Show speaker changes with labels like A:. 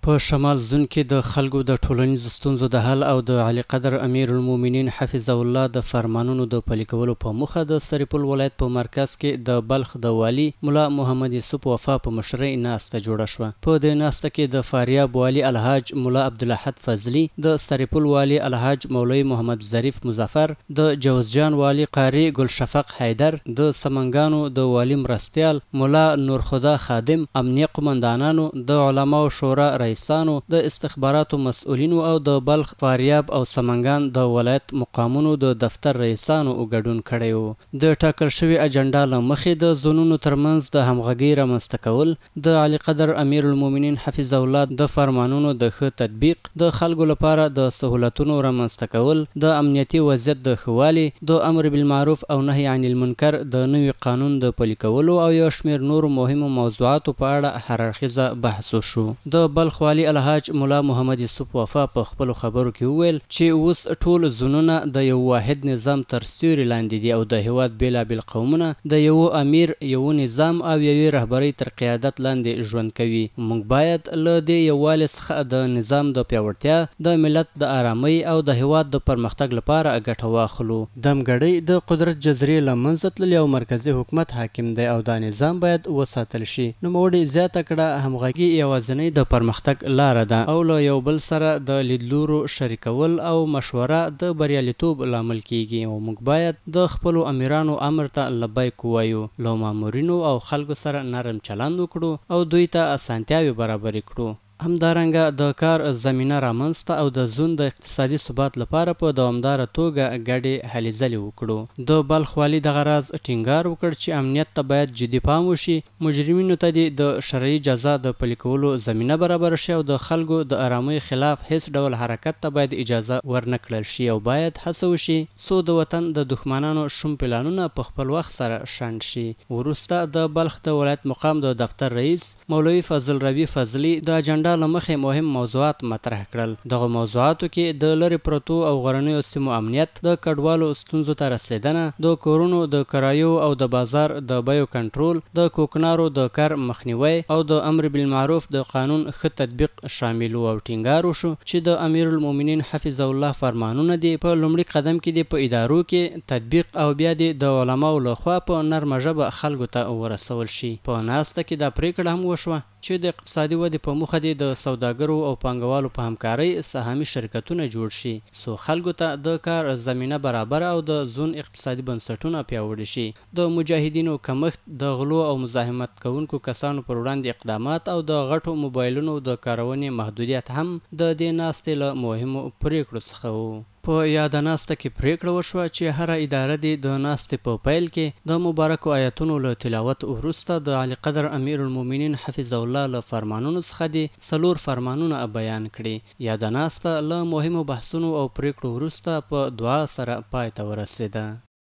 A: په شمال زون کې د خلکو د ټولنیزو ستونزو د حل او د علي قدر امیر المؤمنین حفظه الله د فرمانونو د پلي کولو په موخه د سرپل ولایت په مرکز کې د بلخ د والی ملا محمد یوسف وفا په مشرۍ ناسته جوړه شوه. په دې ناسته کې د فاریاب والی الحاج ملا عبدالاحد فضلي، د سرپل والی الحاج مولوي محمد ظریف مظفر، د جوزجان والی قاری ګلشفق حیدر، د سمنګانو د والی مرستیال ملا نورخدا خادم، امنیه قمندانانو، د علماو شورا رئیسانو، د استخباراتو مسؤلینو او د بلخ، فاریاب او سمنګان د ولایت مقامونو د دفتر رئیسانو ګډون کړی و. د ټاکل شوې اجنډا له مخې د زونونو ترمنځ د همغږۍ رامنځته کول، د علي قدر امیر المؤمنین حفظه الله د فرمانونو د ښه تطبیق، د خلکو لپاره د سهولتونو رامنځته کول، د امنیتي وضعیت د ښه والي، د امر بالمعروف او نهي عن المنکر د نوي قانون د پلي کولو او یو شمېر نورو مهمو موضوعاتو په اړه هر اړخیزه بحث وشو. د بلخ والی الحاج ملا محمد یوسف وفا په خپلو خبرو کې وویل چې اوس ټول زونونه د یو واحد نظام تر سیوري لاندې دي او د هیواد بیلابیل قومونه د یو امیر، یو نظام او یوې رهبرۍ تر قیادت لاندې ژوند کوي. موږ باید له دې یووالي څخه د نظام د پیاوړتیا، د ملت د آرامۍ او د هیواد د پرمختګ لپاره ګټه واخلو. دمګړۍ د قدرت جذرې له منځه تللې او مرکزي حکومت حاکم دی او دا نظام باید وساتل شي. نوموړي زیاته کړه همغږي یوازینۍ د پرمختګ لاره ده او له یو بل سره د لیدلورو شریکول او مشوره د بریالیتوب لامل کیږي او موږ باید د خپلو امیرانو امر ته لبیک ووایو، له مامورینو او خلکو سره نرم چلند وکړو او دوی ته اسانتیاوې برابرې کړو. همدارنګه د کار زمینه رامنځته او د زون د اقتصادي ثبات لپاره په دوامداره توګه ګډې هلې ځلې وکړو. د بلخ والی دغه راز ټینګار وکړ چې امنیت ته باید جدي پام وشي، مجرمینو ته دې د شرعي جزا د پلي کولو زمینه برابر شي او د خلکو د آرامۍ خلاف هیڅ ډول حرکت ته باید اجازه ورنه کړل شي او باید هڅه وشي څو د وطن د دښمنانو شوم پلانونه په خپل وخت سره شنډ شي. وروسته د بلخ د ولایت مقام د دفتر رئیس مولوي فضل ربی فضلي د اجنډا له مخې مهم موضوعات مطرح کړل. دغه موضوعاتو کې د لرې پرتو او غرنیو سیمو امنیت، د کډوالو ستونزو ته رسیدنه، د کورونو د کرایو او د بازار د بیو کنټرول، د کوکنارو د کار مخنیوی او د امر بالمعروف د قانون ښه تطبیق شامل او ټینګار وشو چې د امیر المؤمنین حفظه الله فرمانونه دي په لومړي قدم کې دي په ادارو کې تطبیق او بیا دي د علماو لخوا په نرمه ژبه خلکو ته ورسول شي. په ناسته کې دا پریکړه هم وشوه چې د اقتصادي ودې په موخه دي د سوداګرو او پانګوالو په همکارۍ سهامي شرکتونه جوړ شي څو خلکو ته د کار زمینه برابر او د زون اقتصادي بنسټونه پیاوړي شي. د مجاهدینو کمښت، د غلو او مزاحمت کوونکو کسانو پر وړاندې اقدامات او د غټو موبایلونو د کارونې محدودیت هم د دې ناستې له مهمو پریکړو څخه وو. په یاده ناسته کې پریکړه وشوه چې هره اداره دې د ناستې په پیل کې د مبارکو آیتونو له تلاوت وروسته د علي قدر امیر المؤمنین حفظه الله له فرمانونو څخه دې 4 فرمانونه بیان کړي. یاده ناسته له مهمو بحثونو او پریکړو وروسته په دعا سره پای ته ورسېده.